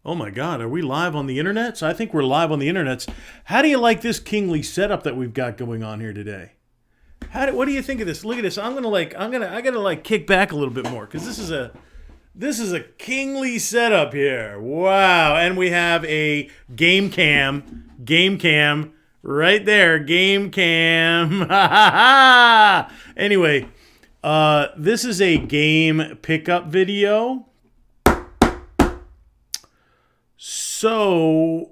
Oh my God, are we live on the internet? So I think we're live on the internet. How do you like this kingly setup that we've got going on here today? What do you think of this? Look at this. I gotta kick back a little bit more because this is a kingly setup here. Wow, and we have a game cam right there, game cam. Anyway, this is a game pickup video. So,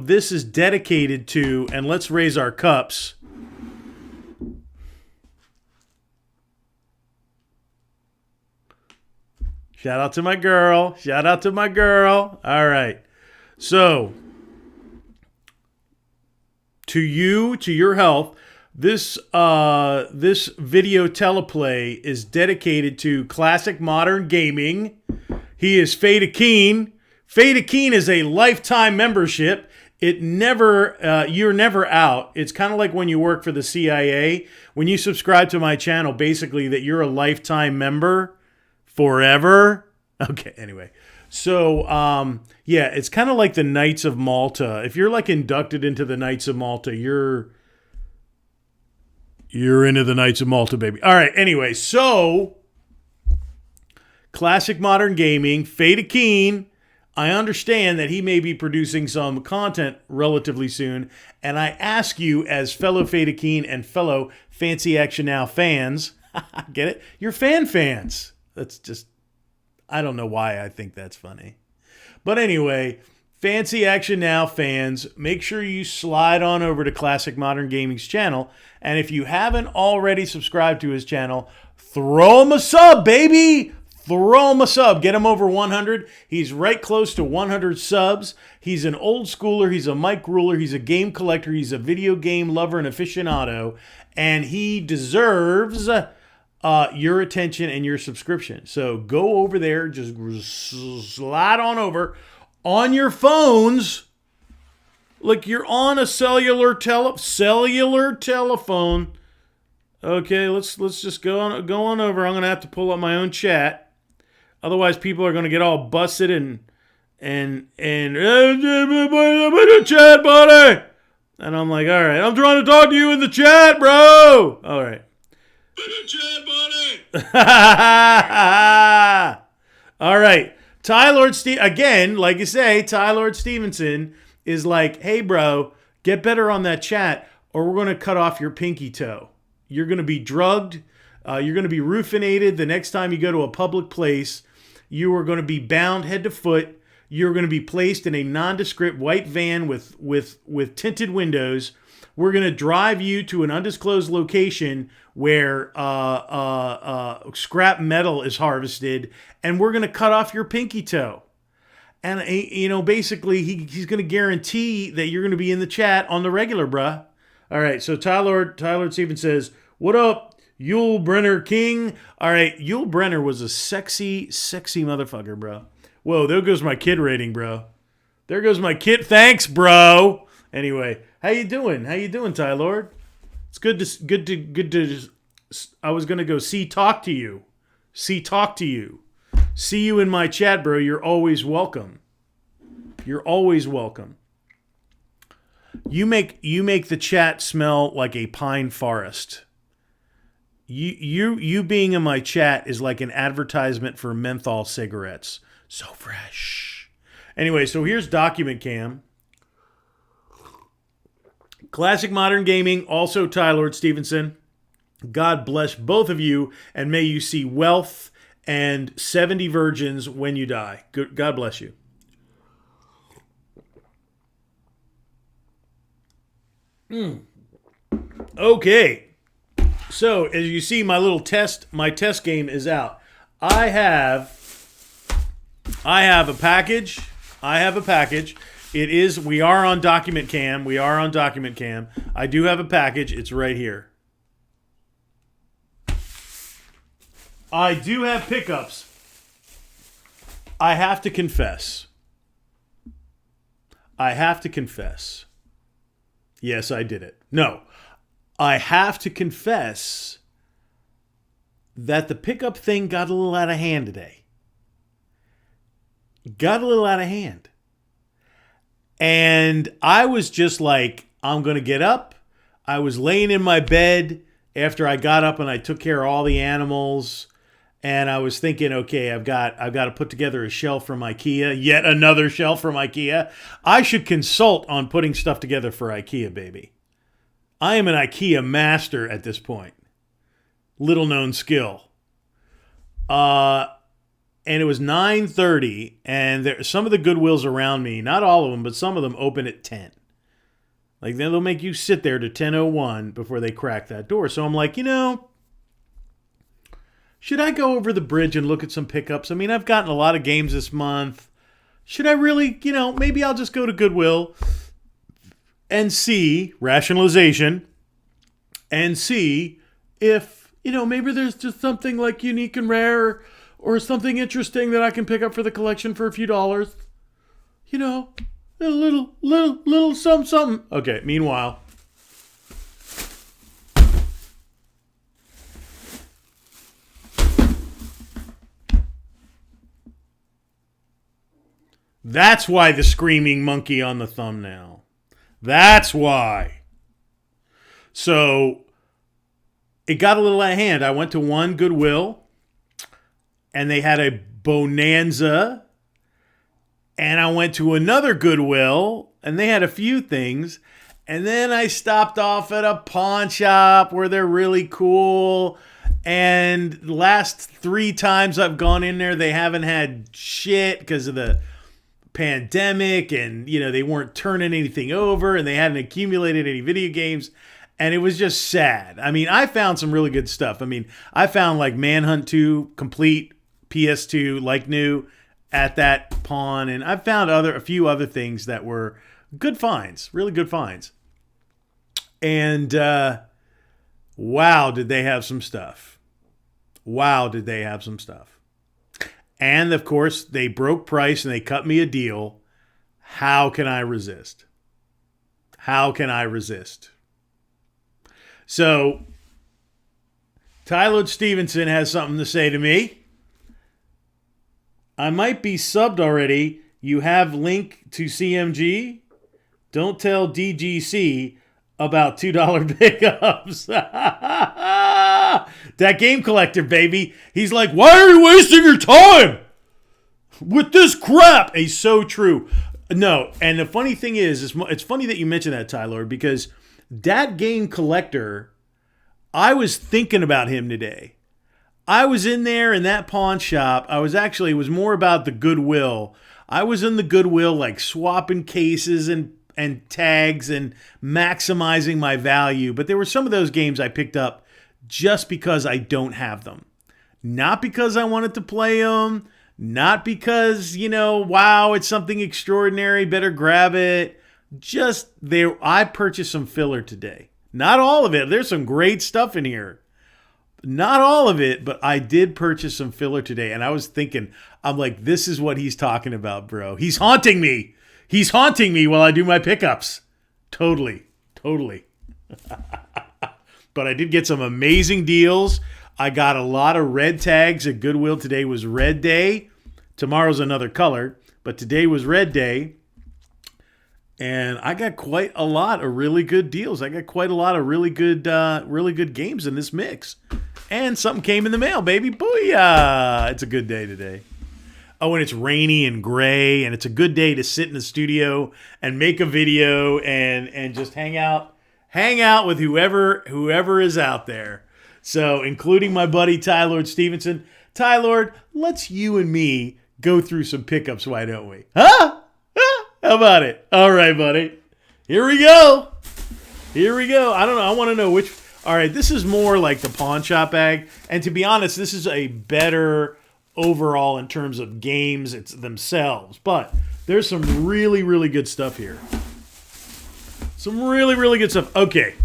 this is dedicated to, and let's raise our cups. Shout out to my girl. Shout out to my girl. All right. So, to you, to your health, this video teleplay is dedicated to classic modern gaming. He is Fada Keen. Fada Keen is a lifetime membership. You're never out. It's kind of like when you work for the CIA. When you subscribe to my channel, basically that you're a lifetime member forever. Okay, anyway. So, yeah, it's kind of like the Knights of Malta. If you're like inducted into the Knights of Malta, you're into the Knights of Malta, baby. All right, anyway, so classic modern gaming, Fada Keen. I understand that he may be producing some content relatively soon, and I ask you as fellow Fada Keen and fellow Fancy Action Now fans, get it? You're fans. That's just, I don't know why I think that's funny. But anyway, Fancy Action Now fans, make sure you slide on over to Classic Modern Gaming's channel, and if you haven't already subscribed to his channel, throw him a sub, baby! Throw him a sub. Get him over 100. He's right close to 100 subs. He's an old schooler. He's a mic ruler. He's a game collector. He's a video game lover and aficionado. And he deserves your attention and your subscription. So go over there. Just slide on over on your phones. Like you're on a cellular telephone. Okay, let's just go on over. I'm going to have to pull up my own chat. Otherwise, people are going to get all busted and chat buddy. And I'm like, all right, I'm trying to talk to you in the chat, bro. All right. Chat buddy. All right. Again, like you say, Ty Lord Stevenson is like, hey, bro, get better on that chat or we're going to cut off your pinky toe. You're going to be drugged. You're going to be roofinated the next time you go to a public place. You are going to be bound head to foot. You're going to be placed in a nondescript white van with tinted windows. We're going to drive you to an undisclosed location where scrap metal is harvested, and we're going to cut off your pinky toe. And, basically, he's going to guarantee that you're going to be in the chat on the regular, bruh. All right, so Tyler Stevens says, what up? Yul Brenner King. All right, Yul Brenner was a sexy motherfucker, bro. Whoa, there goes my kid rating, bro. There goes my kid. Thanks, bro. Anyway, how you doing? Ty Lord? It's good to. I was gonna go talk to you. See you in my chat, bro. You're always welcome. You make the chat smell like a pine forest. You being in my chat is like an advertisement for menthol cigarettes. So fresh. Anyway, so here's Document Cam. Classic Modern Gaming, also Ty Lord Stevenson. God bless both of you, and may you see wealth and 70 virgins when you die. God bless you. Okay. So, as you see, my test game is out. I have a package. We are on Document Cam. I do have a package. It's right here. I do have pickups. I have to confess. Yes, I did it. No. I have to confess that the pickup thing got a little out of hand today. And I was just like, I'm going to get up. I was laying in my bed after I got up and I took care of all the animals. And I was thinking, okay, I've got to put together a shelf from IKEA, yet another shelf from IKEA. I should consult on putting stuff together for IKEA, baby. I am an IKEA master at this point. Little known skill. And it was 9:30, and some of the Goodwills around me, not all of them, but some of them open at 10. Like, they'll make you sit there to 10:01 before they crack that door. So I'm like, should I go over the bridge and look at some pickups? I mean, I've gotten a lot of games this month. Should I really, maybe I'll just go to Goodwill and see, rationalization, and see if, maybe there's just something like unique and rare or something interesting that I can pick up for the collection for a few dollars. A little something. Okay, meanwhile. That's why the screaming monkey on the thumbnail. That's why. So, it got a little out of hand. I went to one Goodwill, and they had a bonanza. And I went to another Goodwill, and they had a few things. And then I stopped off at a pawn shop where they're really cool. And the last 3 times I've gone in there, they haven't had shit because of the pandemic. And, they weren't turning anything over. And they hadn't accumulated any video games. And it was just sad. I mean, I found some really good stuff. I mean, I found like Manhunt 2 complete PS2 like new at that pawn, and I've found a few other things that were good finds, really good finds. And wow, did they have some stuff. Wow, did they have some stuff. And of course, they broke price and they cut me a deal. How can I resist? How can I resist? So, Tyler Stevenson has something to say to me. I might be subbed already. You have link to CMG? Don't tell DGC about $2 pickups. That game collector, baby. He's like, why are you wasting your time with this crap? He's so true. No, and the funny thing is, it's funny that you mentioned that, Tyler, because that game collector, I was thinking about him today. I was in there in that pawn shop. It was more about the Goodwill. I was in the Goodwill like swapping cases and tags and maximizing my value. But there were some of those games I picked up just because I don't have them. Not because I wanted to play them. Not because, wow, it's something extraordinary, better grab it. Just there, I purchased some filler today. Not all of it. There's some great stuff in here. Not all of it, but I did purchase some filler today. And I was thinking, I'm like, this is what he's talking about, bro. He's haunting me. He's haunting me while I do my pickups. Totally. But I did get some amazing deals. I got a lot of red tags at Goodwill. Today was red day. Tomorrow's another color, but today was red day. And I got quite a lot of really good deals. I got quite a lot of really good games in this mix. And something came in the mail, baby. Booyah! It's a good day today. Oh, and it's rainy and gray, and it's a good day to sit in the studio and make a video and just hang out with whoever is out there. So, including my buddy Ty Lord Stevenson. Ty Lord, let's you and me go through some pickups, why don't we? Huh? How about it? All right, buddy. Here we go. I don't know. I want to know which. All right, this is more like the pawn shop bag. And to be honest, this is a better overall in terms of games themselves. But there's some really, really good stuff here. Some really, really good stuff. Okay.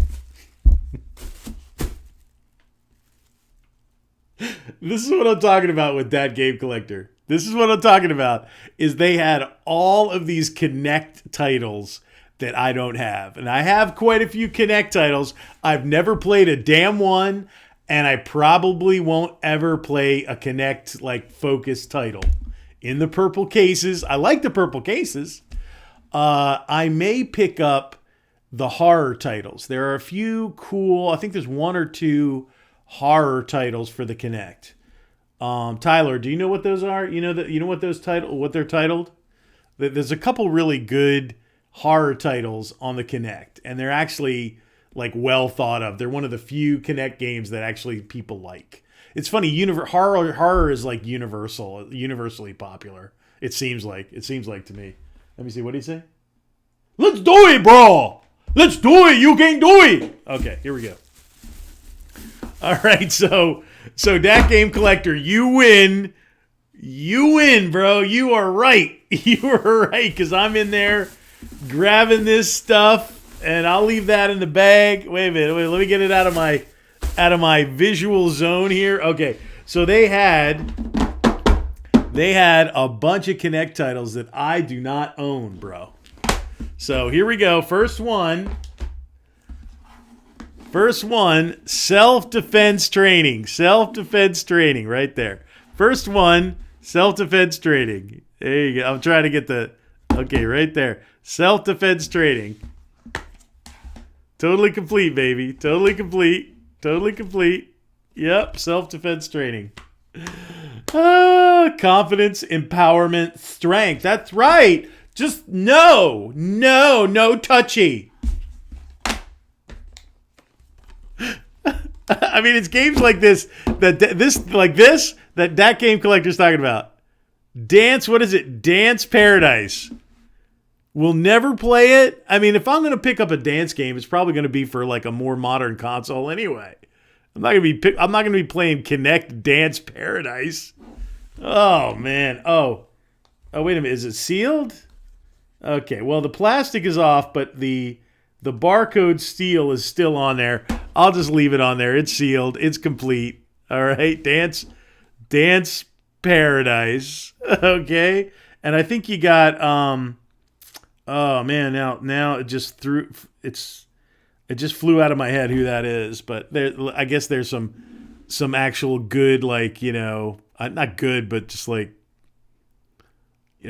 This is what I'm talking about with that game collector. This is what I'm talking about, is they had all of these Connect titles that I don't have. And I have quite a few Connect titles. I've never played a damn one, and I probably won't ever play a Connect, focused title. In the purple cases, I like the purple cases. I may pick up the horror titles. There are a few cool, I think there's one or two horror titles for the Kinect. Tyler, do you know what those are? You know what they're titled? There's a couple really good horror titles on the Kinect, and they're actually like well thought of. They're one of the few Kinect games that actually people like. It's funny, horror is like universally popular. It seems like to me. Let me see, what do you say? Let's do it, bro! Let's do it! You can do it! Okay, here we go. All right, so that game collector, you win. You win, bro. You are right. You are right, because I'm in there grabbing this stuff, and I'll leave that in the bag. Wait a minute. Let me get it out of my visual zone here. Okay, so they had a bunch of Kinect titles that I do not own, bro. So here we go. First one, self-defense training. Self-defense training right there. First one, self-defense training. There you go. I'm trying to get okay, right there. Self-defense training. Totally complete, baby. Totally complete. Yep, self-defense training. Confidence, empowerment, strength. That's right. Just no touchy. I mean, it's games like this that game collector's talking about. Dance, what is it? Dance Paradise. We'll never play it. I mean, if I'm going to pick up a dance game, it's probably going to be for like a more modern console anyway. I'm not going to be playing Kinect Dance Paradise. Oh man. Oh, wait a minute. Is it sealed? Okay. Well, the plastic is off, but the barcode seal is still on there. I'll just leave it on there. It's sealed. It's complete. All right. Dance Paradise. Okay. And I think you got oh man, now it just flew out of my head who that is, but I guess there's some actual good, like, not good, but just like,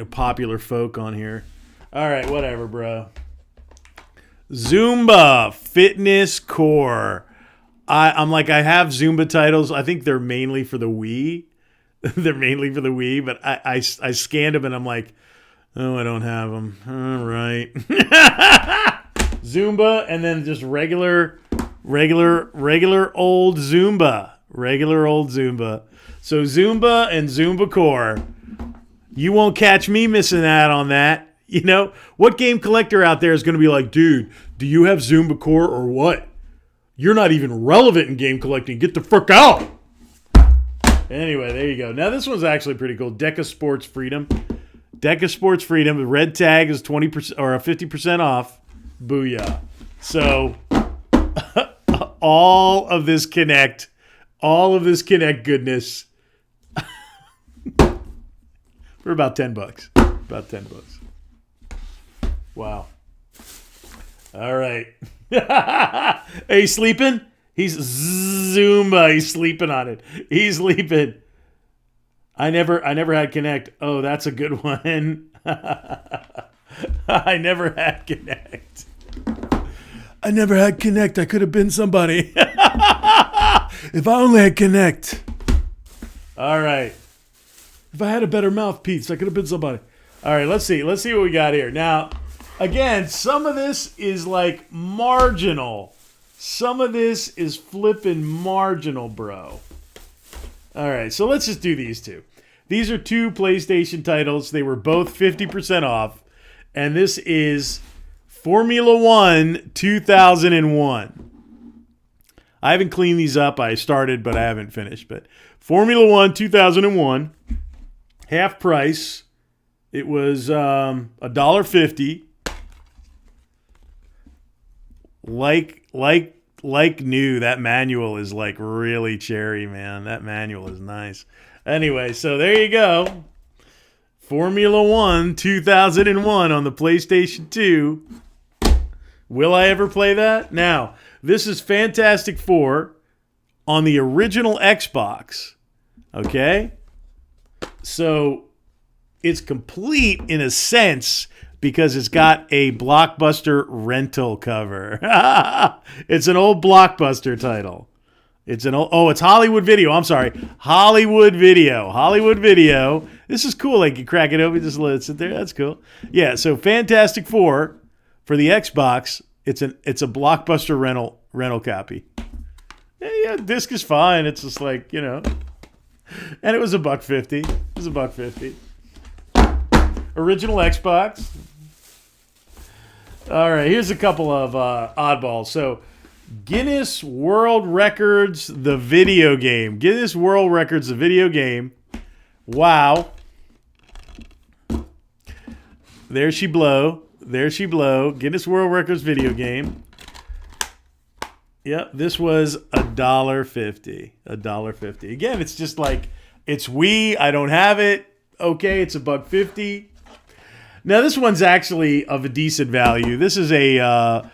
popular folk on here. All right, whatever, bro. Zumba Fitness Core. I have Zumba titles. I think they're mainly for the Wii. But I scanned them and I'm like, oh, I don't have them. All right. Zumba, and then just regular old Zumba. Regular old Zumba. So Zumba and Zumba Core. You won't catch me missing out on that. What game collector out there is going to be like, dude, do you have Zumba Core or what? You're not even relevant in game collecting. Get the frick out. Anyway, there you go. Now this one's actually pretty cool. Deca Sports Freedom. Deca Sports Freedom. The red tag is 20% or 50% off. Booyah. So all of this Kinect goodness for about $10. About $10. Wow. All right. Are you sleeping? He's Zumba. He's sleeping on it. He's sleeping. I never had Kinect. Oh, that's a good one. I never had Kinect. I could have been somebody. If I only had Kinect. All right. If I had a better mouthpiece, I could have been somebody. All right, let's see. Let's see what we got here. Now, again, some of this is like marginal. Some of this is flipping marginal, bro. All right, so let's just do these two. These are two PlayStation titles. They were both 50% off. And this is Formula 1 2001. I haven't cleaned these up. I started, but I haven't finished. But Formula 1 2001, half price. It was $1.50. Like new. That manual is like really cherry, man. That manual is nice. Anyway, so there you go. Formula 1 2001 on the PlayStation 2. Will I ever play that? Now, this is Fantastic Four on the original Xbox. Okay? So, it's complete in a sense because it's got a Blockbuster rental cover. It's an old Blockbuster title. It's Hollywood Video. I'm sorry. Hollywood Video. This is cool. Like, you crack it open, just let it sit there. That's cool. Yeah, so Fantastic Four for the Xbox, it's a Blockbuster rental copy. Yeah, disc is fine. It's just like, and it was $1.50. It was $1.50. Original Xbox. All right, here's a couple of oddballs. So, Guinness World Records, the video game. Guinness World Records, the video game. Wow. There she blow. Guinness World Records video game. Yep, this was $1.50. $1.50. Again, it's just like, it's Wii. I don't have it. Okay, it's $1.50. Now, this one's actually of a decent value. This is a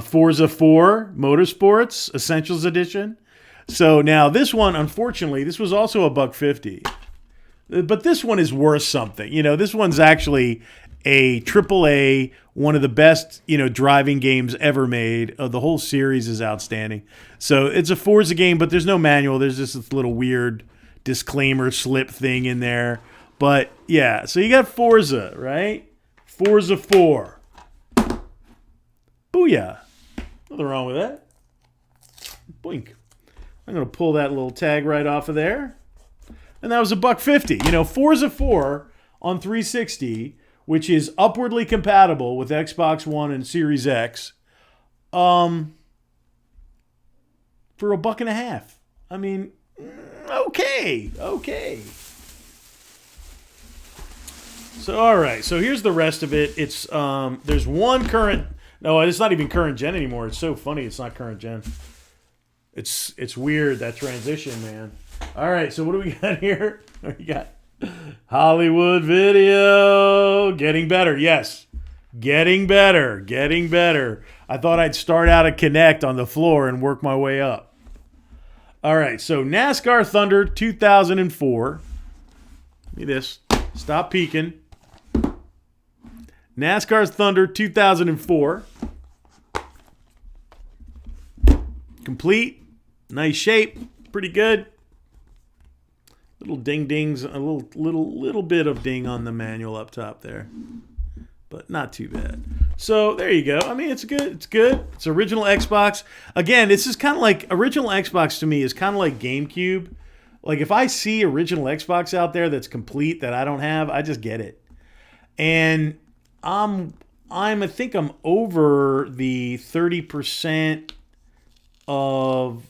Forza 4 Motorsports Essentials Edition. So now this one, unfortunately, this was also $1.50. But this one is worth something. This one's actually a AAA, one of the best, driving games ever made. The whole series is outstanding. So it's a Forza game, but there's no manual. There's just this little weird disclaimer slip thing in there. But yeah, so you got Forza, right? Forza 4. Booyah. Nothing wrong with that. Boink. I'm going to pull that little tag right off of there. And that was $1.50. Forza 4 on 360, which is upwardly compatible with Xbox One and Series X, for $1.50. I mean, okay. So, all right. So here's the rest of it. It's there's one current. No, it's not even current gen anymore. It's so funny. It's not current gen. It's weird, that transition, man. All right. So what do we got here? We got Hollywood Video. Getting better. Yes. Getting better. I thought I'd start out at Connect on the floor and work my way up. All right. So NASCAR Thunder 2004. Give me this. Stop peeking. NASCAR Thunder 2004. Complete. Nice shape. Pretty good. Little ding-dings. A little bit of ding on the manual up top there. But not too bad. So there you go. I mean, it's good. It's original Xbox. Again, this is kind of like, original Xbox to me is kind of like GameCube. Like, if I see original Xbox out there that's complete that I don't have, I just get it. And I think I'm over the 30% of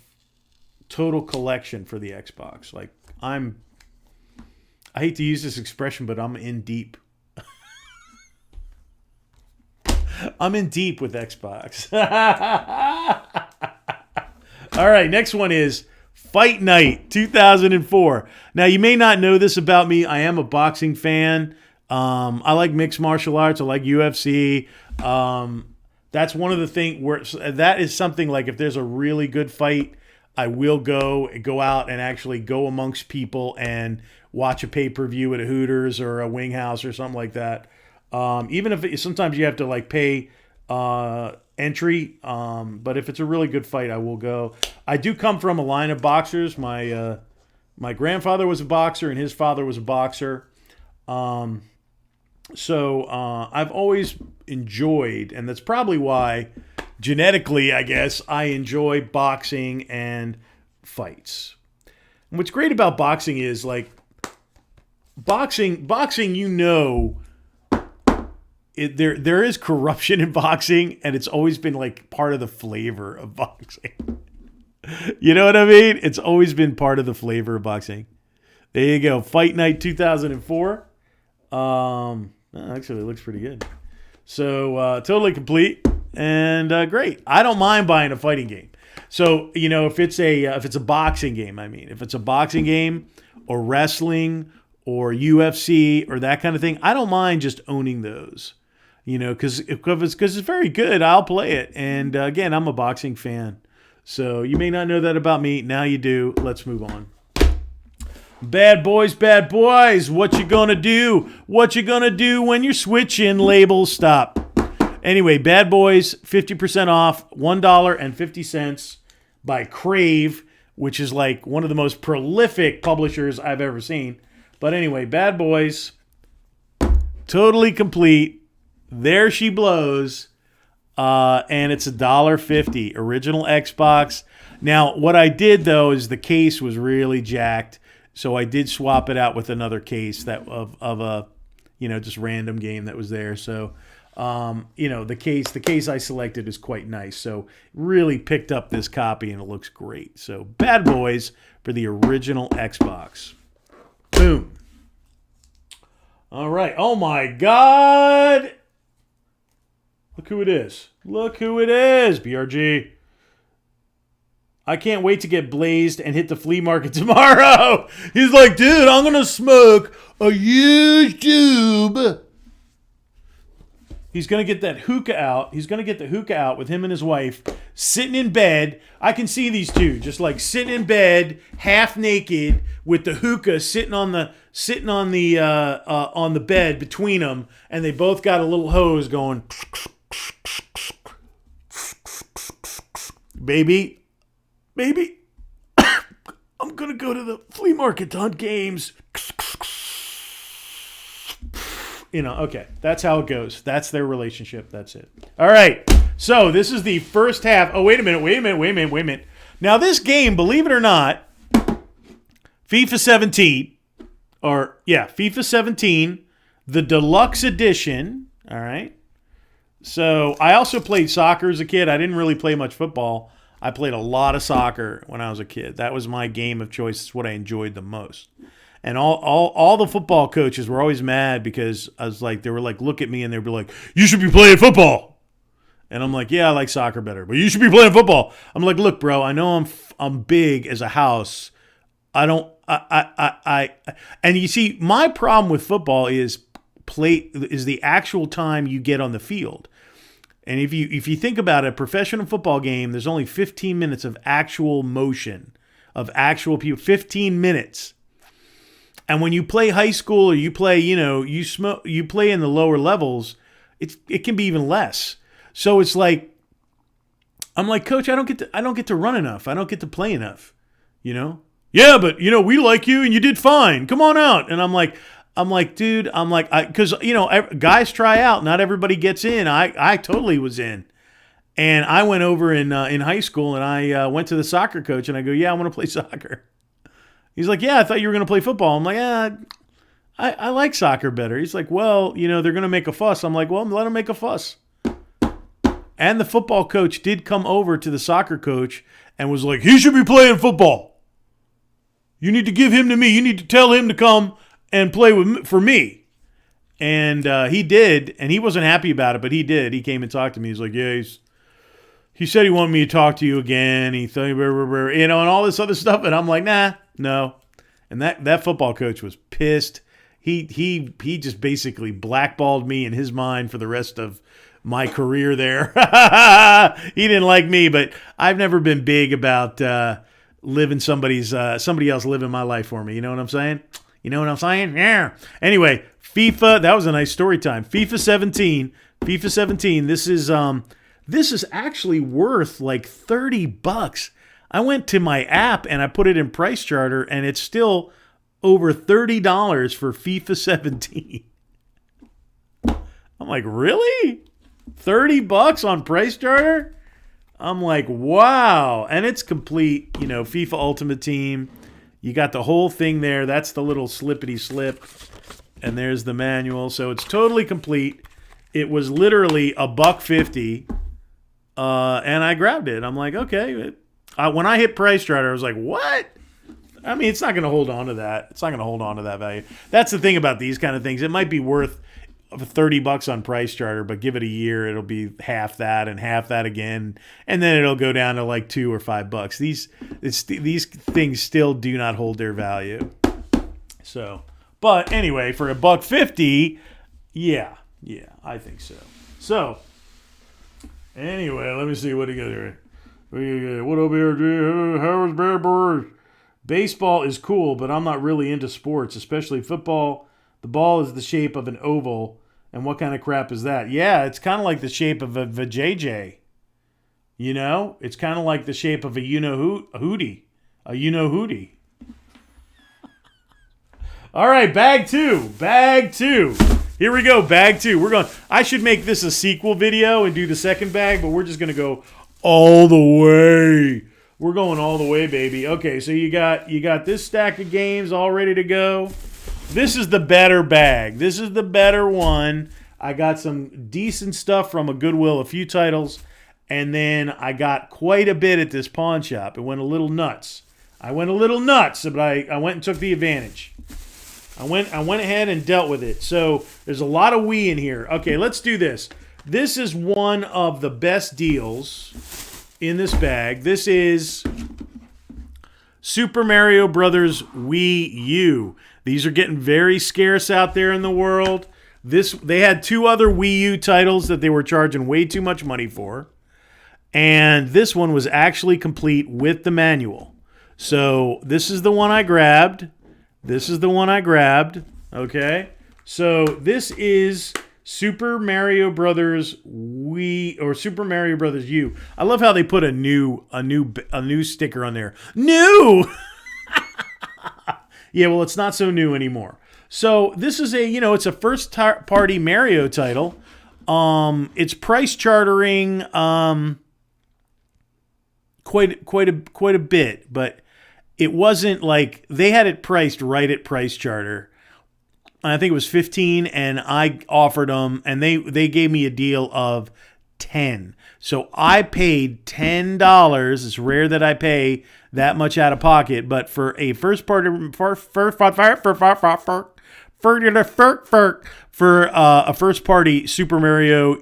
total collection for the Xbox. Like, I hate to use this expression, but I'm in deep. I'm in deep with Xbox. All right, next one is Fight Night 2004. Now, you may not know this about me. I am a boxing fan. I like mixed martial arts. I like UFC. That's one of the things where that is something like, if there's a really good fight, I will go out and actually go amongst people and watch a pay-per-view at a Hooters or a Wing House or something like that. Even if sometimes you have to like pay entry, but if it's a really good fight, I will go. I do come from a line of boxers. My grandfather was a boxer and his father was a boxer. So I've always enjoyed, and that's probably why genetically, I guess, I enjoy boxing and fights. And what's great about boxing is, like, boxing, there is corruption in boxing, and it's always been like part of the flavor of boxing. You know what I mean? It's always been part of the flavor of boxing. There you go. Fight Night 2004. Actually, it looks pretty good. So totally complete and great. I don't mind buying a fighting game. So, if it's a boxing game, if it's a boxing game or wrestling or UFC or that kind of thing, I don't mind just owning those. Because it's very good, I'll play it. And again, I'm a boxing fan. So you may not know that about me. Now you do. Let's move on. Bad boys, what you gonna do? What you gonna do when you're switching labels? Stop. Anyway, Bad Boys, 50% off, $1.50 by Crave, which is like one of the most prolific publishers I've ever seen. But anyway, Bad Boys, totally complete. There she blows. And it's $1.50. Original Xbox. Now, what I did, though, is the case was really jacked. So I did swap it out with another case that of a, just random game that was there. So, the case I selected is quite nice. So really picked up this copy and it looks great. So Bad Boys for the original Xbox. Boom. All right. Oh my God. Look who it is. Look who it is, BRG. I can't wait to get blazed and hit the flea market tomorrow. He's like, dude, I'm going to smoke a huge tube. He's going to get that hookah out. He's going to get the hookah out with him and his wife sitting in bed. I can see these two just like sitting in bed, half naked, with the hookah sitting on the bed between them, and they both got a little hose going. Baby, I'm going to go to the flea market to hunt games. Okay, that's how it goes. That's their relationship. That's it. All right, so this is the first half. Oh, wait a minute. Now, this game, believe it or not, FIFA 17, FIFA 17, the deluxe edition, all right? So I also played soccer as a kid. I didn't really play much football. I played a lot of soccer when I was a kid. That was my game of choice. It's what I enjoyed the most. And all the football coaches were always mad because they were like, look at me, and they'd be like, you should be playing football. And I'm like, yeah, I like soccer better, but you should be playing football. I'm like, look, bro, I know I'm big as a house. And you see, my problem with football is the actual time you get on the field. And if you think about it, a professional football game, there's only 15 minutes of actual motion, of actual people, 15 minutes. And when you play high school or you play, you play in the lower levels, it can be even less. So it's like, I'm like, Coach, I don't get to run enough. I don't get to play enough, Yeah, but we like you and you did fine. Come on out. And I'm like, dude, because guys try out. Not everybody gets in. I totally was in, and I went over in high school and I went to the soccer coach and I go, yeah, I want to play soccer. He's like, yeah, I thought you were going to play football. I'm like, yeah, I like soccer better. He's like, well, they're going to make a fuss. I'm like, well, let them make a fuss. And the football coach did come over to the soccer coach and was like, he should be playing football. You need to give him to me. You need to tell him to come and play for me. And he did, and he wasn't happy about it, but he did. He came and talked to me. He's like, yeah, he said he wanted me to talk to you again. He thought, and all this other stuff. And I'm like, nah, no. And that football coach was pissed. He just basically blackballed me in his mind for the rest of my career there. He didn't like me, but I've never been big about living somebody else living my life for me. You know what I'm saying? You know what I'm saying? Yeah. Anyway, FIFA, that was a nice story time. FIFA 17. This is actually worth like $30. I went to my app and I put it in Price Charter, and it's still over $30 for FIFA 17. I'm like, really? $30 on Price Charter? I'm like, wow. And it's complete, FIFA Ultimate Team. You got the whole thing there. That's the little slippity slip. And there's the manual. So it's totally complete. It was literally $1.50. And I grabbed it. I'm like, okay. When I hit Price Charter, I was like, what? I mean, it's not going to hold on to that. It's not going to hold on to that value. That's the thing about these kind of things. It might be worth $30 on Price Charter, but give it a year, it'll be half that and half that again, and then it'll go down to like $2 or $5. These things still do not hold their value. So, but anyway, for $1.50, yeah, I think so. So, anyway, let me see what he got here. What up here? How was Bad Boys? Baseball is cool, but I'm not really into sports, especially football. The ball is the shape of an oval, and what kind of crap is that? Yeah, it's kind of like the shape of a vajayjay. You know? It's kind of like the shape of a hootie. A hootie. All right, bag two. Bag two. Here we go, bag two. We're going. I should make this a sequel video and do the second bag, but we're just going to go all the way. We're going all the way, baby. Okay, so you got this stack of games all ready to go. This is the better bag. This is the better one. I got some decent stuff from a Goodwill, a few titles, and then I got quite a bit at this pawn shop. It went a little nuts. I went a little nuts, but I went and took the advantage. I went ahead and dealt with it. So there's a lot of Wii in here. Okay, let's do this. This is one of the best deals in this bag. This is Super Mario Brothers Wii U. These are getting very scarce out there in the world. They had two other Wii U titles that they were charging way too much money for. And this one was actually complete with the manual. So this is the one I grabbed. This is the one I grabbed. Okay. So this is Super Mario Brothers Wii or Super Mario Brothers U. I love how they put a new sticker on there. New. Yeah, well, it's not so new anymore. So this is it's a first party Mario title. It's price chartering quite a bit, but it wasn't like they had it priced right at price charter. I think it was 15, and I offered them, and they gave me a deal of 10. So I paid $10. It's rare that I pay that much out of pocket, but for a first party for a first party Super Mario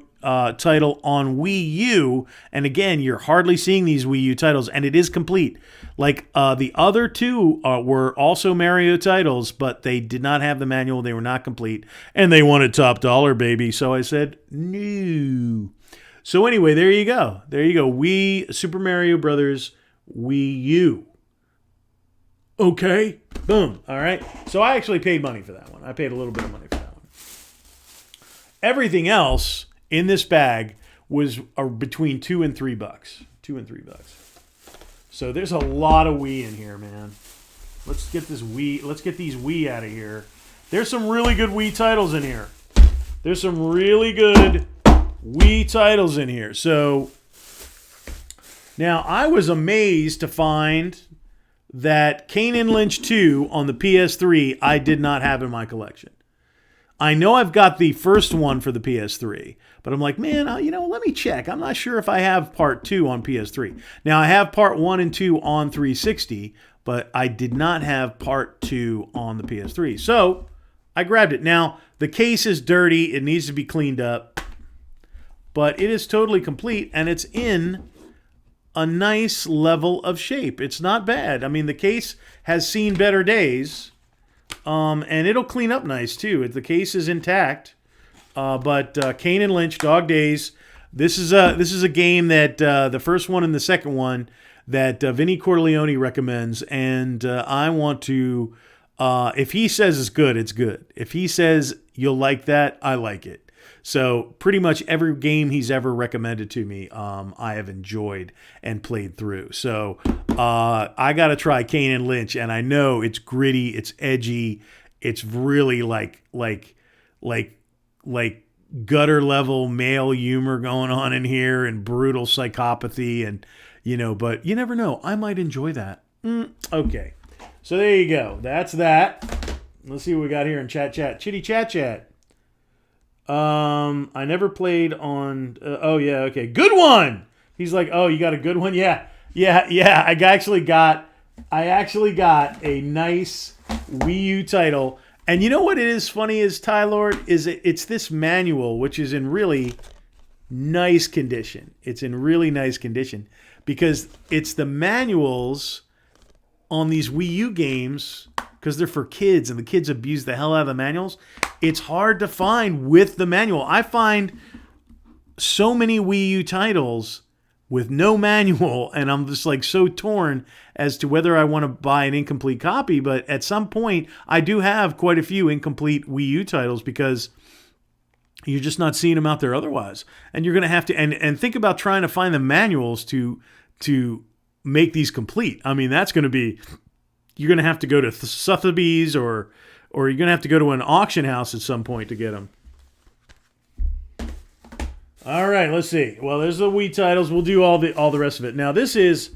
title on Wii U, and again, you're hardly seeing these Wii U titles, and it is complete. Like the other two were also Mario titles, but they did not have the manual. They were not complete, and they wanted top dollar, baby. So I said no. So anyway, there you go. There you go. Wii Super Mario Brothers Wii U. Okay, boom. All right. So I actually paid money for that one. I paid a little bit of money for that one. Everything else in this bag was between $2 and $3. $2 and $3. So there's a lot of Wii in here, man. Let's get this Wii. Let's get these Wii out of here. There's some really good Wii titles in here. There's some really good Wii titles in here. So now I was amazed to find that Kane and Lynch 2 on the PS3 I did not have in my collection. I know I've got the first one for the PS3, but I'm like, man, let me check. I'm not sure if I have part 2 on PS3. Now, I have part 1 and 2 on 360, but I did not have part 2 on the PS3. So I grabbed it. Now, the case is dirty. It needs to be cleaned up, but it is totally complete, and it's in a nice level of shape. It's not bad. I mean, the case has seen better days. And it'll clean up nice too. The case is intact. But Kane and Lynch, Dog Days. This is a game that the first one and the second one that Vinny Corleone recommends, and I want to. If he says it's good, it's good. If he says you'll like that, I like it. So pretty much every game he's ever recommended to me, I have enjoyed and played through. So I got to try Kane and Lynch, and I know it's gritty, it's edgy, it's really like gutter level male humor going on in here, and brutal psychopathy, and but you never know. I might enjoy that. Okay, so there you go. That's that. Let's see what we got here in chat. Chitty chat. I never played on. Oh yeah, okay, good one. He's like, oh, you got a good one? Yeah. I actually got a nice Wii U title, and you know what it is funny is Ty Lord is it's this manual which is in really nice condition. It's in really nice condition because it's the manuals on these Wii U games. Because they're for kids, and the kids abuse the hell out of the manuals. It's hard to find with the manual. I find so many Wii U titles with no manual, and I'm just like so torn as to whether I want to buy an incomplete copy. But at some point, I do have quite a few incomplete Wii U titles because you're just not seeing them out there otherwise. And you're going to have to, and think about trying to find the manuals to make these complete. I mean, that's going to be, you're going to have to go to Sotheby's or you're going to have to go to an auction house at some point to get them. All right, let's see. Well, there's the Wii titles. We'll do all the rest of it. Now, this is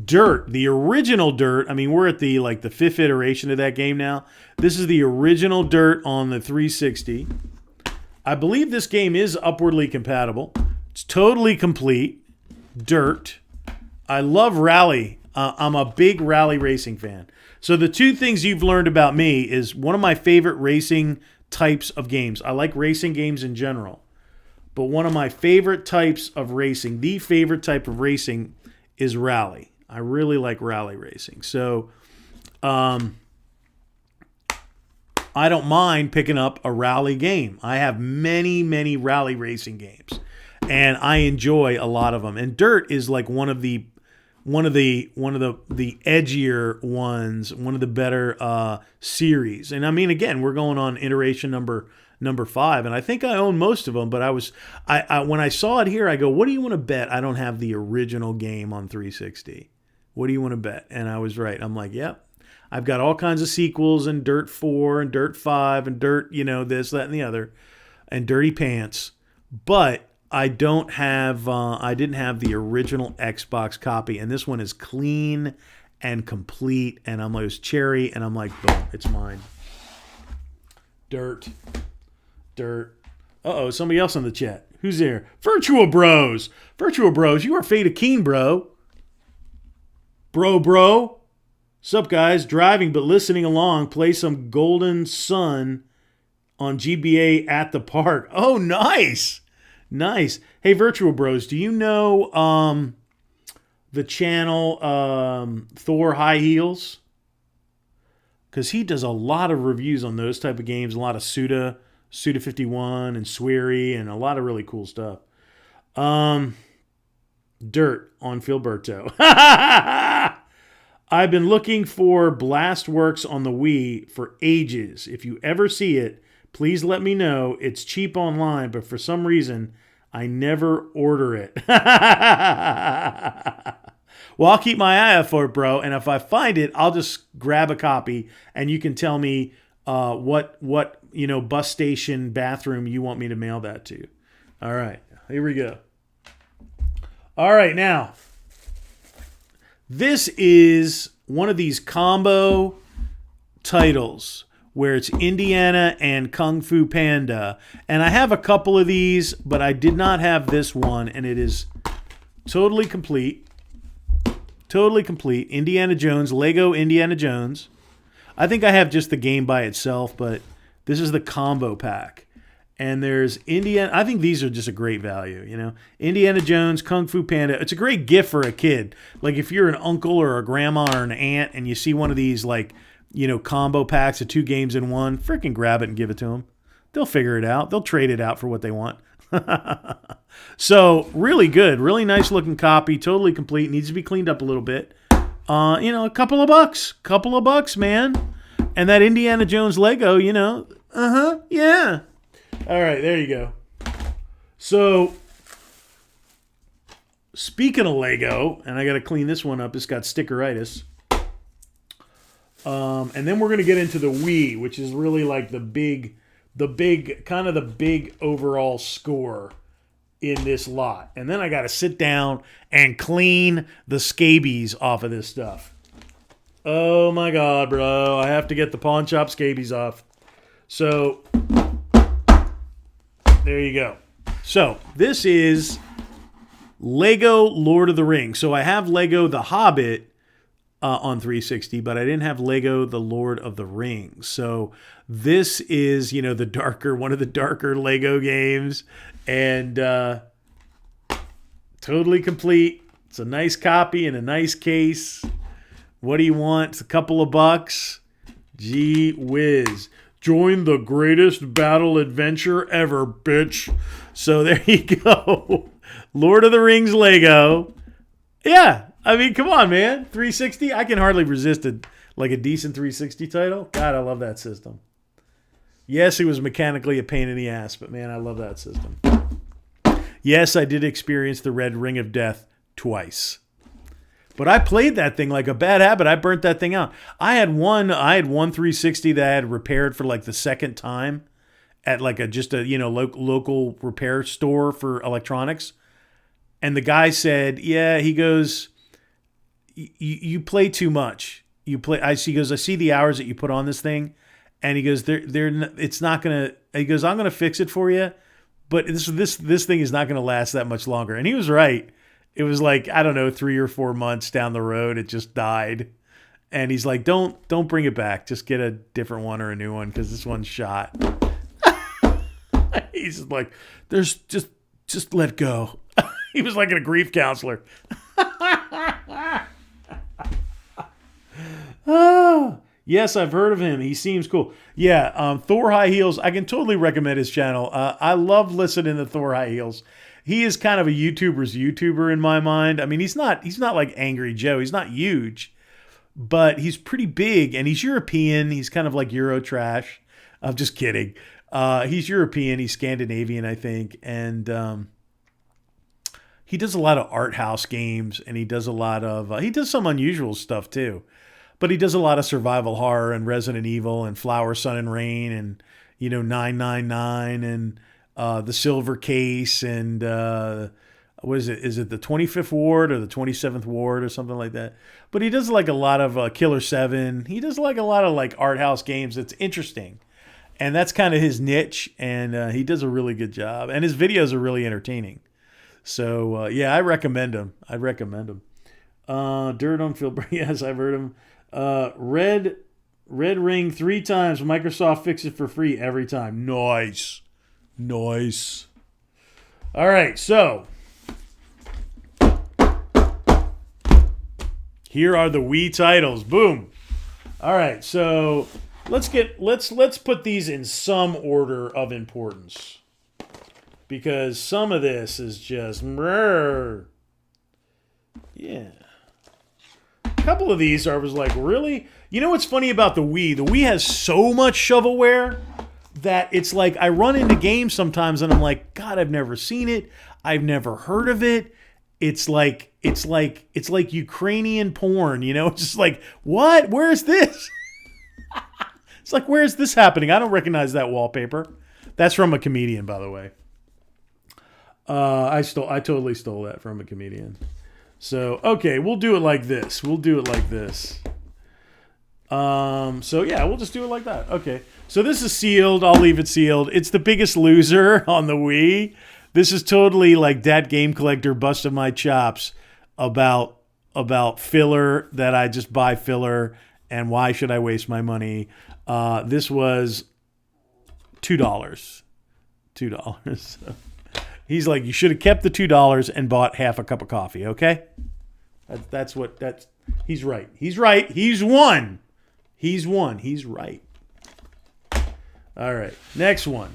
Dirt, the original Dirt. I mean, we're at the 5th iteration of that game now. This is the original Dirt on the 360. I believe this game is upwardly compatible. It's totally complete. Dirt. I love rally. I'm a big rally racing fan. So the two things you've learned about me is one of my favorite racing types of games. I like racing games in general. But one of my favorite types of racing, the favorite type of racing, is rally. I really like rally racing. So I don't mind picking up a rally game. I have many, many rally racing games, and I enjoy a lot of them. And Dirt is like one of the edgier ones, one of the better series. And I mean, again, we're going on iteration number 5, and I think I own most of them. But I when I saw it here, I go, "What do you want to bet? I don't have the original game on 360. What do you want to bet?" And I was right. I'm like, "Yep, I've got all kinds of sequels and Dirt 4 and Dirt 5 and Dirt, this, that, and the other, and Dirty Pants, but I don't have. I didn't have the original Xbox copy, and this one is clean and complete. And I'm like, it was cherry, and I'm like, boom, it's mine. Dirt. Uh-oh, somebody else in the chat. Who's there? Virtua Bros. Virtua Bros, you are Fade Keen, bro. Bro. Sup, guys? Driving but listening along. Play some Golden Sun on GBA at the park. Oh, nice. Nice. Hey, Virtua Bros, do you know the channel Thor High Heels? Because he does a lot of reviews on those type of games, a lot of Suda 51 and Sweary and a lot of really cool stuff. Dirt on Filberto. I've been looking for Blastworks on the Wii for ages. If you ever see it, please let me know. It's cheap online, but for some reason, I never order it. Well, I'll keep my eye out for it, bro. And if I find it, I'll just grab a copy, and you can tell me what bus station bathroom you want me to mail that to. All right, here we go. All right, now, this is one of these combo titles where it's Indiana and Kung Fu Panda. And I have a couple of these, but I did not have this one, and it is totally complete. Totally complete. Indiana Jones, Lego Indiana Jones. I think I have just the game by itself, but this is the combo pack. And there's Indiana. I think these are just a great value, Indiana Jones, Kung Fu Panda. It's a great gift for a kid. Like if you're an uncle or a grandma or an aunt and you see one of these combo packs of 2 games in one, freaking grab it and give it to them. They'll figure it out. They'll trade it out for what they want. So really good, really nice looking copy, totally complete. Needs to be cleaned up a little bit. A couple of bucks, man. And that Indiana Jones Lego, yeah. All right, there you go. So speaking of Lego, and I got to clean this one up. It's got stickeritis. And then we're going to get into the Wii, which is really like the big overall score in this lot. And then I got to sit down and clean the scabies off of this stuff. Oh my God, bro. I have to get the pawn shop scabies off. So there you go. So this is Lego Lord of the Rings. So I have Lego The Hobbit on 360, but I didn't have Lego The Lord of the Rings. So this is, one of the darker Lego games, and totally complete. It's a nice copy in a nice case. What do you want? It's a couple of bucks. Gee whiz. Join the greatest battle adventure ever, bitch. So there you go. Lord of the Rings Lego. Yeah, I mean, come on, man. 360. I can hardly resist a decent 360 title. God, I love that system. Yes, it was mechanically a pain in the ass, but man, I love that system. Yes, I did experience the Red Ring of Death twice. But I played that thing like a bad habit. I burnt that thing out. I had one 360 that I had repaired for like the second time at like a local repair store for electronics. And the guy said, "Yeah," he goes, "You play too much. He goes, "I see the hours that you put on this thing." And he goes, it's not going to, he goes, "I'm going to fix it for you, but this thing is not going to last that much longer." And he was right. It was like, I don't know, 3 or 4 months down the road, it just died. And he's like, don't bring it back. Just get a different one or a new one because this one's shot. He's like, just let go. He was like a grief counselor. Yes, I've heard of him. He seems cool. Yeah, Thor High Heels. I can totally recommend his channel. I love listening to Thor High Heels. He is kind of a YouTuber's YouTuber in my mind. I mean, he's not like Angry Joe. He's not huge, but he's pretty big, and he's European. He's kind of like Euro trash. I'm just kidding. He's European. He's Scandinavian, I think, and he does a lot of art house games, and he does some unusual stuff too. But he does a lot of survival horror and Resident Evil and Flower, Sun, and Rain and 999 and the Silver Case and what is it? Is it the 25th Ward or the 27th Ward or something like that? But he does like a lot of Killer 7. He does like a lot of like art house games. That's interesting, and that's kind of his niche. And he does a really good job. And his videos are really entertaining. So yeah, I recommend him. Dirt on Phil. Yes, I've heard him. Red Ring 3 times. Microsoft fix it for free every time. Nice. All right, so here are the Wii titles. Boom. All right, so let's put these in some order of importance because some of this is just yeah. A couple of these I was like, really? You know what's funny about the Wii? The Wii has so much shovelware that it's like I run into games sometimes and I'm like, God, I've never seen it. I've never heard of it. It's like Ukrainian porn, It's just like, what? Where is this? It's like, where is this happening? I don't recognize that wallpaper. That's from a comedian, by the way. I totally stole that from a comedian. So, okay, we'll do it like this. So yeah, we'll just do it like that. Okay. So this is sealed. I'll leave it sealed. It's The Biggest Loser on the Wii. This is totally like that game collector busted my chops about filler, that I just buy filler and why should I waste my money. This was $2. So he's like, you should have kept the $2 and bought half a cup of coffee, okay? He's right. He's won. He's right. All right, next one.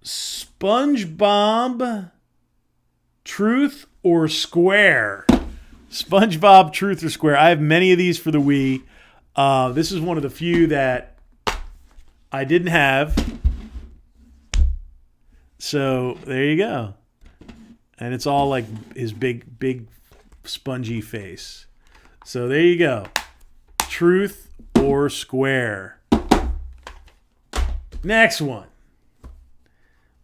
SpongeBob Truth or Square? SpongeBob Truth or Square. I have many of these for the Wii. This is one of the few that I didn't have. So there you go. And it's all like his big spongy face. So there you go. Truth or Square. Next one.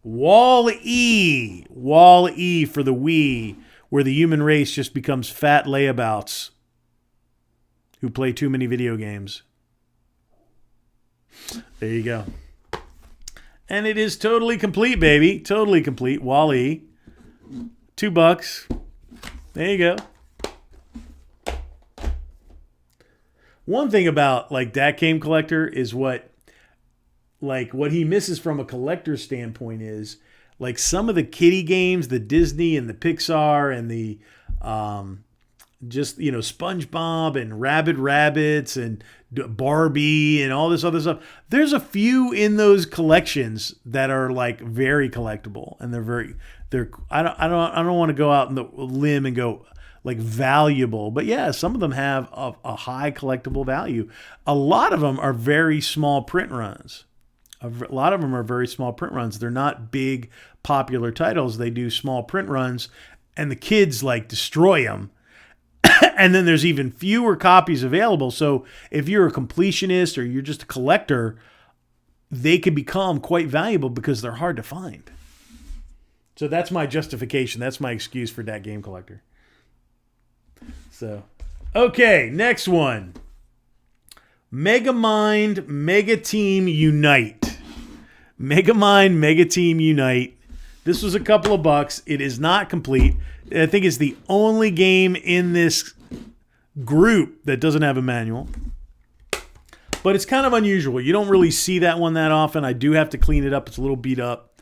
Wall-E. Wall-E for the Wii, where the human race just becomes fat layabouts who play too many video games. There you go. And it is totally complete, baby. Totally complete. Wall-E. $2. There you go. One thing about like that game collector is what he misses from a collector's standpoint is like some of the kiddie games, the Disney and the Pixar and the just, SpongeBob and Rabid Rabbits and Barbie and all this other stuff. There's a few in those collections that are like very collectible, and I don't want to go out on the limb and go like valuable, but yeah, some of them have a high collectible value. A lot of them are very small print runs. A lot of them are very small print runs. They're not big popular titles. They do small print runs, and the kids like destroy them. And then there's even fewer copies available. So if you're a completionist or you're just a collector, they can become quite valuable because they're hard to find. So that's my justification. That's my excuse for that game collector. So, okay, next one. Megamind Mega Team Unite. Megamind Mega Team Unite. This was a couple of bucks. It is not complete. I think it's the only game in this group that doesn't have a manual. But it's kind of unusual. You don't really see that one that often. I do have to clean it up. It's a little beat up.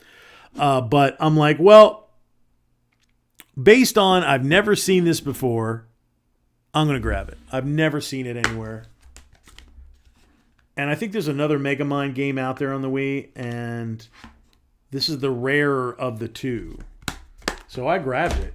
But I'm like, well, based on I've never seen this before, I'm going to grab it. I've never seen it anywhere. And I think there's another Megamind game out there on the Wii, and this is the rarer of the two. So I grabbed it.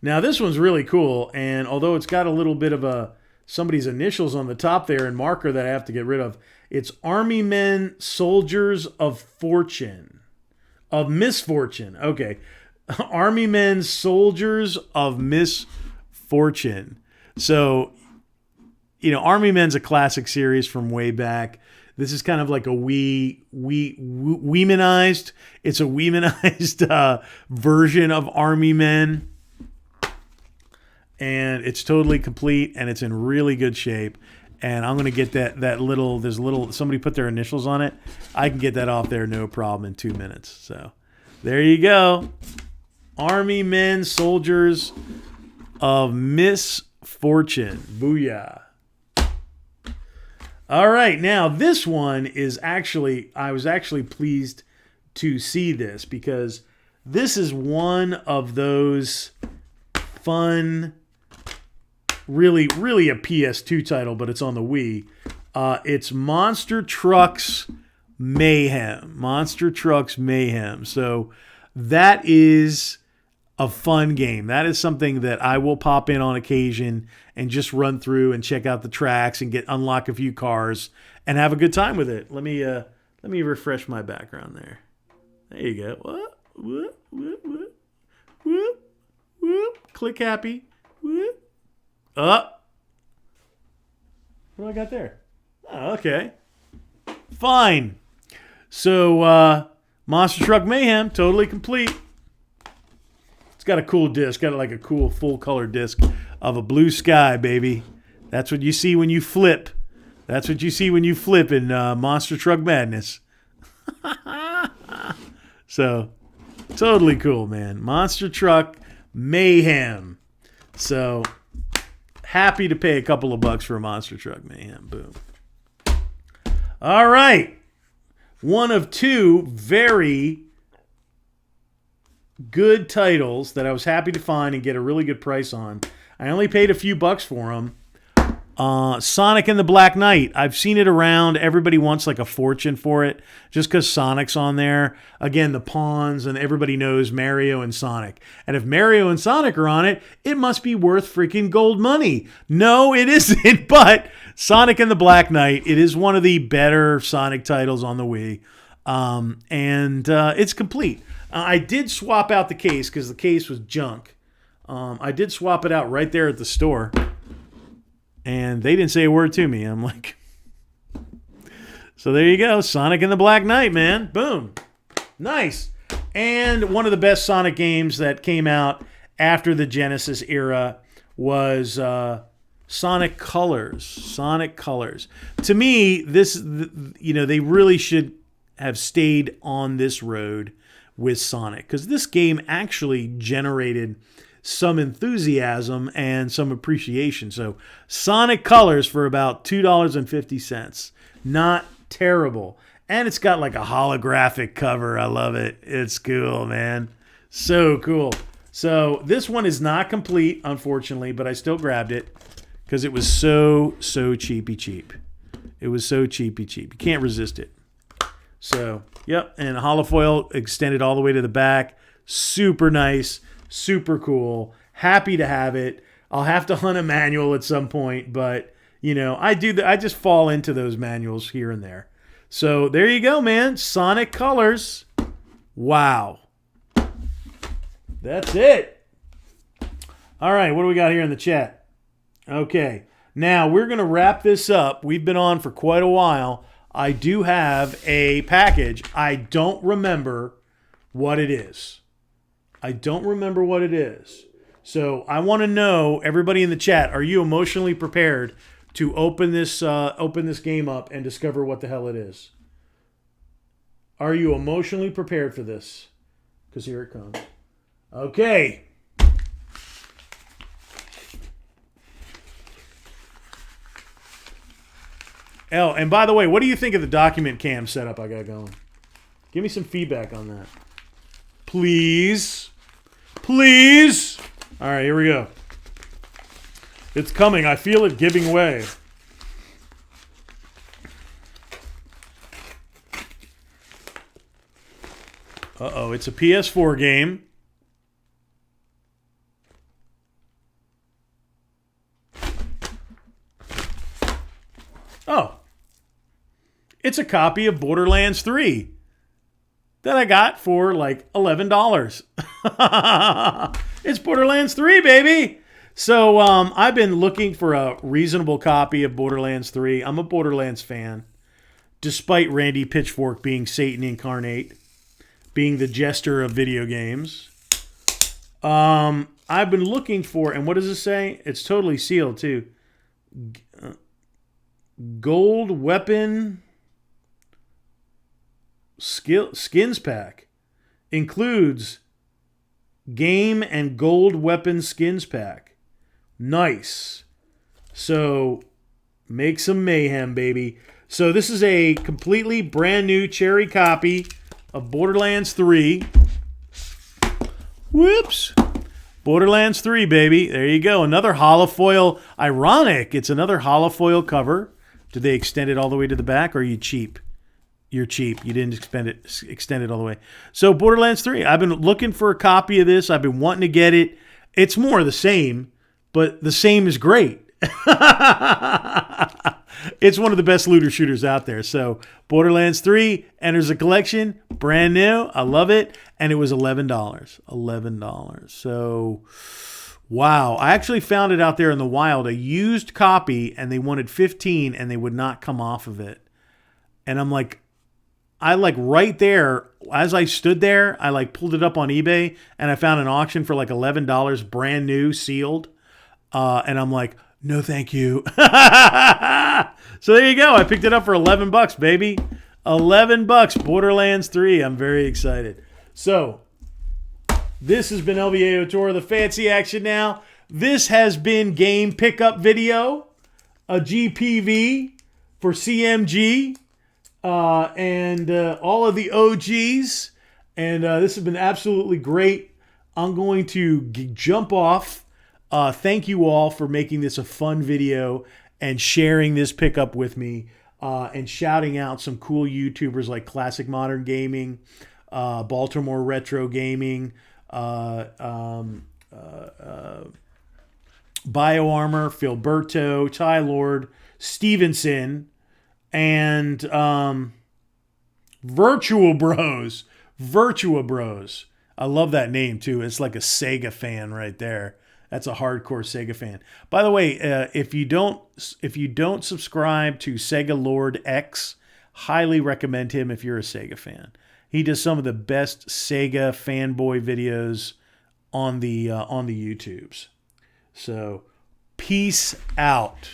Now this one's really cool, and although it's got a little bit of somebody's initials on the top there and marker that I have to get rid of, it's Army Men Soldiers of Fortune. Of Misfortune. Okay. Army Men Soldiers of Misfortune. So, Army Men's a classic series from way back. This is kind of like a Weemanized. It's a Weemanized version of Army Men. And it's totally complete, and it's in really good shape. And I'm going to get somebody put their initials on it. I can get that off there no problem in 2 minutes. So there you go. Army Men Soldiers of Misfortune. Booyah. All right, now this one is I was actually pleased to see this because this is one of those fun, really a PS2 title, but it's on the Wii. It's Monster Trucks Mayhem. Monster Trucks Mayhem. So that is a fun game. That is something that I will pop in on occasion and just run through and check out the tracks and unlock a few cars and have a good time with it. Let me refresh my background there. There you go. Whoop, whoop, whoop, whoop, whoop, whoop. Click happy. Whoop. What do I got there? Oh, okay. Fine. So, Monster Truck Mayhem, totally complete. It's got a cool disc. Got like a cool full-color disc of a blue sky, baby. That's what you see when you flip. That's what you see when you flip in Monster Truck Madness. So, totally cool, man. Monster Truck Mayhem. So, happy to pay a couple of bucks for a Monster Truck Mayhem. Boom. All right. One of two very good titles that I was happy to find and get a really good price on. I only paid a few bucks for them. Sonic and the Black Knight. I've seen it around. Everybody wants like a fortune for it just because Sonic's on there. Again, the pawns, and everybody knows Mario and Sonic. And if Mario and Sonic are on it, it must be worth freaking gold money. No, it isn't. But Sonic and the Black Knight, it is one of the better Sonic titles on the Wii. And it's complete. I did swap out the case because the case was junk. I did swap it out right there at the store. And they didn't say a word to me. I'm like, so there you go. Sonic and the Black Knight, man. Boom. Nice. And one of the best Sonic games that came out after the Genesis era was Sonic Colors. Sonic Colors. To me, they really should have stayed on this road with Sonic, because this game actually generated some enthusiasm and some appreciation. So Sonic Colors for about $2.50. Not terrible. And it's got like a holographic cover. I love it. It's cool, man. So cool. So this one is not complete, unfortunately, but I still grabbed it because it was so cheapy cheap. It was so cheapy cheap. You can't resist it. So, yep, and hollow foil extended all the way to the back. Super nice, super cool. Happy to have it. I'll have to hunt a manual at some point, but you know, I just fall into those manuals here and there. So there you go, man. Sonic Colors. Wow. That's it. All right, what do we got here in the chat? Okay, now we're going to wrap this up. We've been on for quite a while. I do have a package. I don't remember what it is. I don't remember what it is. So I want to know, everybody in the chat, are you emotionally prepared to open this game up and discover what the hell it is? Are you emotionally prepared for this? Because here it comes. Okay. Oh, and by the way, what do you think of the document cam setup I got going? Give me some feedback on that. Please. Please. All right, here we go. It's coming. I feel it giving way. Uh-oh, it's a PS4 game. Oh. It's a copy of Borderlands 3 that I got for like $11. It's Borderlands 3, baby. So I've been looking for a reasonable copy of Borderlands 3. I'm a Borderlands fan, despite Randy Pitchfork being Satan incarnate, being the jester of video games. I've been looking for, and what does it say? It's totally sealed too. Gold weapon skins pack includes game and gold weapon skins pack. Nice. So make some mayhem, baby. So this is a completely brand new cherry copy of Borderlands 3. Whoops. Borderlands 3, baby. There you go. Another holofoil. Ironic. It's another holofoil cover. Did they extend it all the way to the back, or are you cheap? You're cheap. You didn't extend it all the way. So Borderlands 3. I've been looking for a copy of this. I've been wanting to get it. It's more of the same, but the same is great. It's one of the best looter shooters out there. So Borderlands 3 enters the collection. Brand new. I love it. And it was $11. $11. So, wow. I actually found it out there in the wild. A used copy, and they wanted $15, and they would not come off of it. And I'm like, right there, as I stood there, I pulled it up on eBay, and I found an auction for $11, brand new, sealed. And I'm like, no, thank you. So there you go. I picked it up for $11, baby. $11, Borderlands 3. I'm very excited. So this has been LVA Tour of the Fancy Action Now. This has been Game Pickup Video, a GPV for CMG, and all of the OGs. And this has been absolutely great. I'm going to jump off. Thank you all for making this a fun video and sharing this pickup with me, and shouting out some cool YouTubers like Classic Modern Gaming, Baltimore Retro Gaming, BioArmor, Philberto, Ty Lord, Stevenson, and Virtua Bros. Virtua Bros. I love that name too. It's like a Sega fan right there. That's a hardcore Sega fan. By the way, if you don't subscribe to Sega Lord X, highly recommend him if you're a Sega fan. He does some of the best Sega fanboy videos on the YouTubes. So, peace out.